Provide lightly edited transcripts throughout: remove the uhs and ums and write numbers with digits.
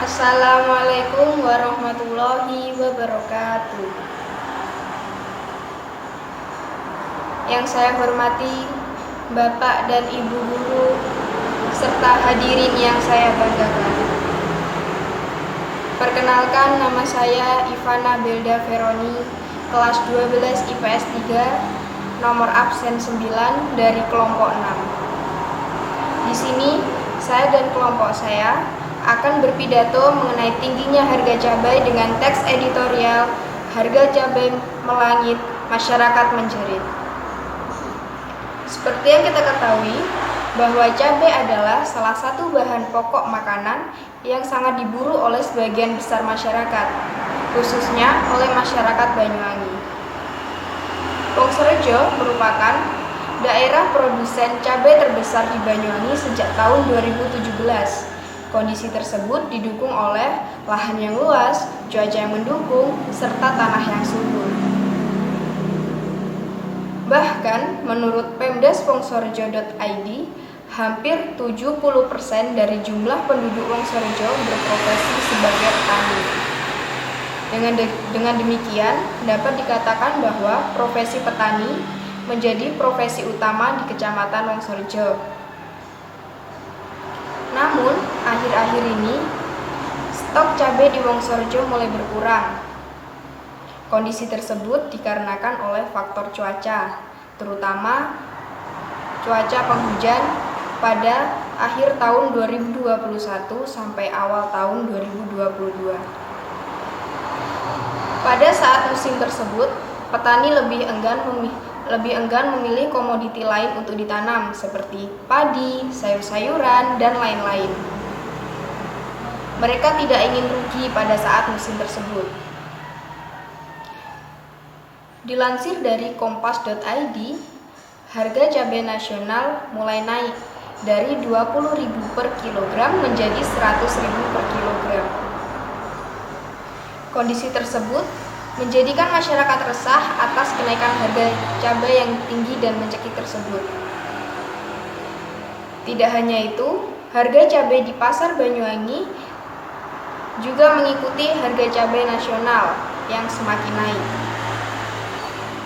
Assalamualaikum warahmatullahi wabarakatuh. Yang saya hormati Bapak dan Ibu guru serta hadirin yang saya banggakan. Perkenalkan, nama saya Ivana Belda Veroni, kelas 12 IPS 3, nomor absen 9 dari kelompok 6. Di sini saya dan kelompok saya akan berpidato mengenai tingginya harga cabai dengan teks editorial "Harga cabai melangit, masyarakat menjerit". Seperti yang kita ketahui, bahwa cabai adalah salah satu bahan pokok makanan yang sangat diburu oleh sebagian besar masyarakat, khususnya oleh masyarakat Banyuwangi. Wongsorejo merupakan daerah produsen cabai terbesar di Banyuwangi sejak tahun 2017. Kondisi tersebut didukung oleh lahan yang luas, cuaca yang mendukung, serta tanah yang subur. Bahkan, menurut Pemdas Wongsorejo.id, hampir 70% dari jumlah penduduk Wongsorejo berprofesi sebagai petani. Dengan demikian, dapat dikatakan bahwa profesi petani menjadi profesi utama di Kecamatan Wongsorejo. Namun, akhir-akhir ini, stok cabai di Wongsorejo mulai berkurang. Kondisi tersebut dikarenakan oleh faktor cuaca, terutama cuaca penghujan pada akhir tahun 2021 sampai awal tahun 2022. Pada saat musim tersebut, petani lebih enggan memilih komoditi lain untuk ditanam seperti padi, sayur-sayuran, dan lain-lain. Mereka tidak ingin rugi pada saat musim tersebut. Dilansir dari kompas.id, harga cabai nasional mulai naik dari 20.000 per kilogram menjadi 100.000 per kilogram. Kondisi tersebut menjadikan masyarakat resah atas kenaikan harga cabai yang tinggi dan mencekik tersebut. Tidak hanya itu, harga cabai di pasar Banyuwangi juga mengikuti harga cabai nasional yang semakin naik.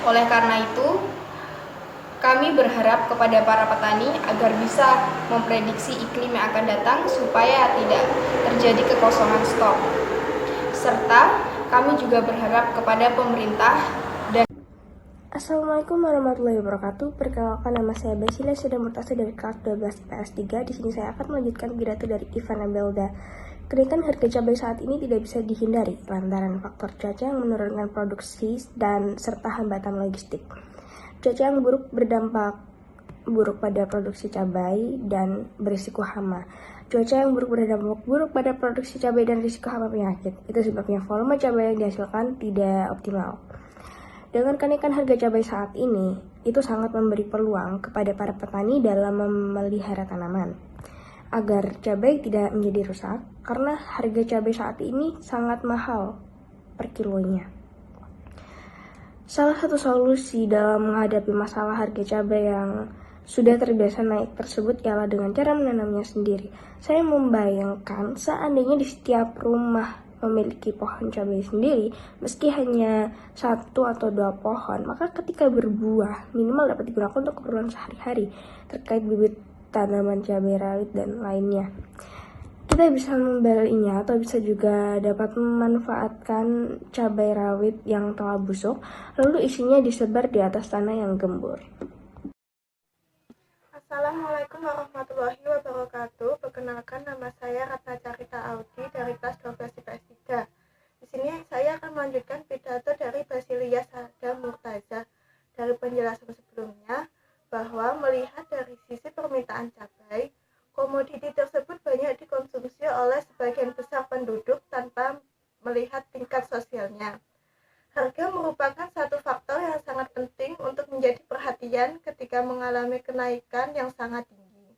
Oleh karena itu, kami berharap kepada para petani agar bisa memprediksi iklim yang akan datang supaya tidak terjadi kekosongan stok. Serta kami juga berharap kepada pemerintah dan Assalamualaikum warahmatullahi wabarakatuh. Perkenalkan, nama saya Basila Seda Murtasa dari kelas 12 IPS 3. Di sini saya akan melanjutkan pidato dari Ivana Belda. Kenaikan harga cabai saat ini tidak bisa dihindari lantaran faktor cuaca yang menurunkan produksi dan serta hambatan logistik. Cuaca yang buruk berdampak buruk pada produksi cabai dan berisiko hama. Cuaca yang buruk berdampak buruk pada produksi cabai dan risiko hama penyakit. Itu sebabnya volume cabai yang dihasilkan tidak optimal. Dengan kenaikan harga cabai saat ini, itu sangat memberi peluang kepada para petani dalam memelihara tanaman agar cabai tidak menjadi rusak, karena harga cabai saat ini sangat mahal per kilonya. Salah satu solusi dalam menghadapi masalah harga cabai yang sudah terbiasa naik tersebut ialah dengan cara menanamnya sendiri. Saya membayangkan seandainya di setiap rumah memiliki pohon cabai sendiri, meski hanya 1 atau 2 pohon, maka ketika berbuah minimal dapat digunakan untuk keperluan sehari-hari terkait bibit tanaman cabai rawit dan lainnya. Kita bisa membelinya atau bisa juga dapat memanfaatkan cabai rawit yang telah busuk, lalu isinya disebar di atas tanah yang gembur. Assalamualaikum warahmatullahi wabarakatuh. Perkenalkan, nama saya Ratna Carita Audi dari kelas 12 IPS 3. Di sini saya akan melanjutkan pidato dari Basilia Sada Murtaza. Dari penjelasan sebelumnya, bahwa melihat dari sisi permintaan cabai, komoditi tersebut banyak dikonsumsi oleh sebagian besar penduduk tanpa melihat tingkat sosialnya. Harga merupakan satu faktor yang sangat penting untuk menjadi perhatian ketika mengalami kenaikan yang sangat tinggi.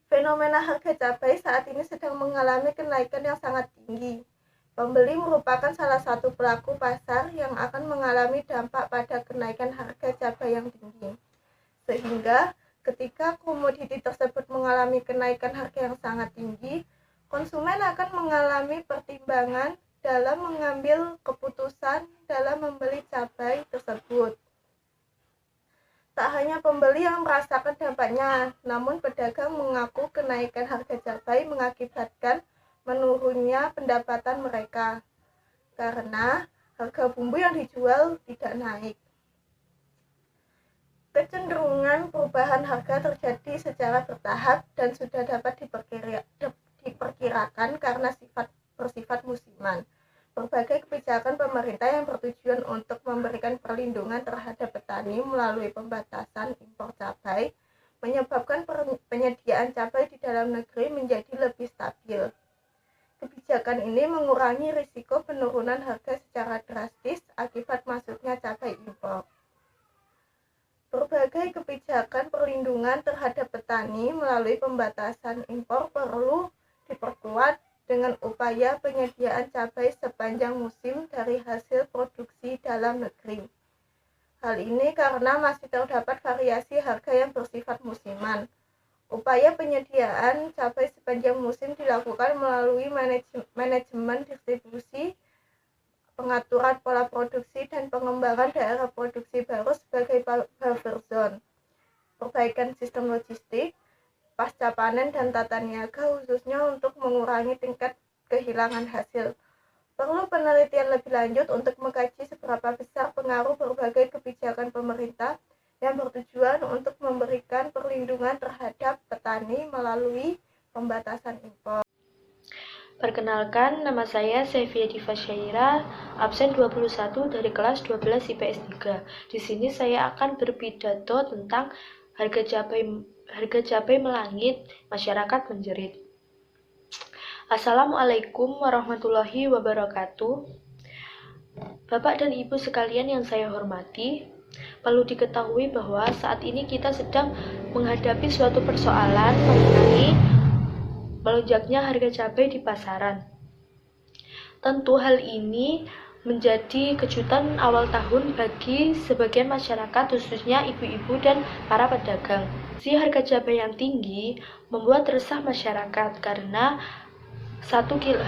Fenomena harga cabai saat ini sedang mengalami kenaikan yang sangat tinggi. Pembeli merupakan salah satu pelaku pasar yang akan mengalami dampak pada kenaikan harga cabai yang tinggi. Sehingga ketika komoditi tersebut mengalami kenaikan harga yang sangat tinggi, konsumen akan mengalami pertimbangan dalam mengambil keputusan dalam membeli cabai tersebut. Tak hanya pembeli yang merasakan dampaknya, namun pedagang mengaku kenaikan harga cabai mengakibatkan menurunnya pendapatan mereka karena harga bumbu yang dijual tidak naik. Kecenderungan perubahan harga terjadi secara bertahap dan sudah dapat diperkirakan karena bersifat musiman. Berbagai kebijakan pemerintah yang bertujuan untuk memberikan perlindungan terhadap petani melalui pembatasan impor cabai menyebabkan penyediaan cabai di dalam negeri menjadi lebih stabil. Kebijakan ini mengurangi risiko penurunan harga secara drastis akibat masuknya cabai impor. Berbagai kebijakan perlindungan terhadap petani melalui pembatasan impor perlu diperkuat dengan upaya penyediaan cabai sepanjang musim dari hasil produksi dalam negeri. Hal ini karena masih terdapat variasi harga yang bersifat musiman. Upaya penyediaan cabai sepanjang musim dilakukan melalui manajemen distribusi, pengaturan pola produksi, dan pengembangan daerah produksi baru sebagai buffer zone, perbaikan sistem logistik, pasca panen dan tata niaga khususnya untuk mengurangi tingkat kehilangan hasil. Perlu penelitian lebih lanjut untuk mengkaji seberapa besar pengaruh berbagai kebijakan pemerintah yang bertujuan untuk memberikan perlindungan terhadap petani melalui pembatasan impor. Perkenalkan, nama saya Sevia Diva Syaira, absen 21 dari kelas 12 IPS 3. Di sini saya akan berpidato tentang harga cabai melangit, masyarakat menjerit. Assalamualaikum warahmatullahi wabarakatuh. Bapak dan Ibu sekalian yang saya hormati, perlu diketahui bahwa saat ini kita sedang menghadapi suatu persoalan mengenai melonjaknya harga cabai di pasaran. Tentu hal ini menjadi kejutan awal tahun bagi sebagian masyarakat, khususnya ibu-ibu dan para pedagang. Harga cabai yang tinggi membuat resah masyarakat karena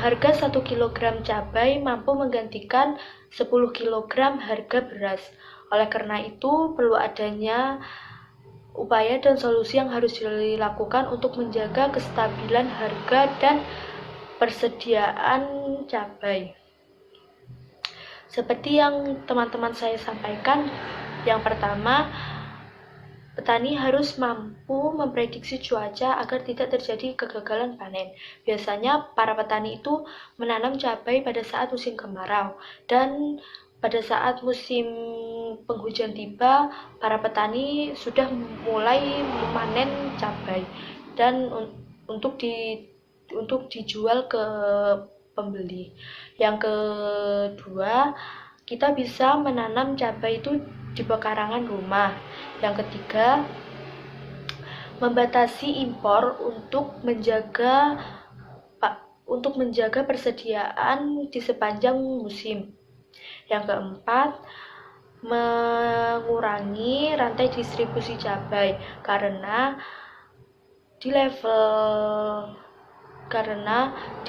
harga 1 kg cabai mampu menggantikan 10 kg harga beras. Oleh karena itu, perlu adanya upaya dan solusi yang harus dilakukan untuk menjaga kestabilan harga dan persediaan cabai. Seperti yang teman-teman saya sampaikan, yang pertama, petani harus mampu memprediksi cuaca agar tidak terjadi kegagalan panen. Biasanya para petani itu menanam cabai pada saat musim kemarau, dan pada saat musim penghujan tiba, para petani sudah mulai memanen cabai dan untuk dijual ke pembeli. Yang kedua, kita bisa menanam cabai itu di pekarangan rumah. Yang ketiga, membatasi impor untuk menjaga persediaan di sepanjang musim. Yang keempat, mengurangi rantai distribusi cabai karena di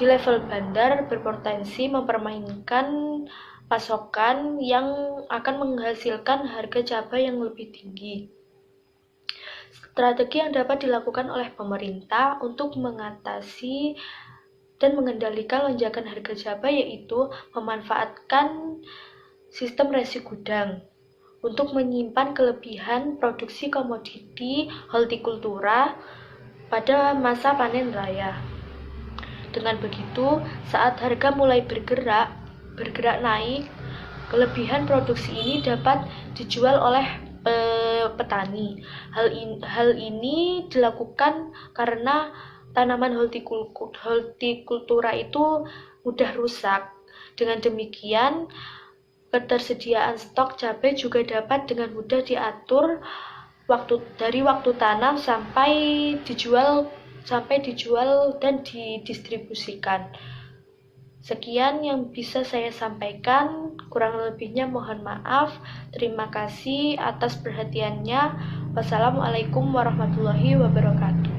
level bandar berpotensi mempermainkan pasokan yang akan menghasilkan harga cabai yang lebih tinggi. Strategi yang dapat dilakukan oleh pemerintah untuk mengatasi dan mengendalikan lonjakan harga cabai yaitu memanfaatkan sistem resi gudang untuk menyimpan kelebihan produksi komoditi hortikultura pada masa panen raya. Dengan begitu, saat harga mulai bergerak naik, kelebihan produksi ini dapat dijual oleh petani. Hal ini dilakukan karena tanaman hortikultura itu mudah rusak. Dengan demikian, ketersediaan stok cabai juga dapat dengan mudah diatur dari waktu tanam sampai dijual dan didistribusikan. Sekian yang bisa saya sampaikan, kurang lebihnya mohon maaf. Terima kasih atas perhatiannya. Wassalamualaikum warahmatullahi wabarakatuh.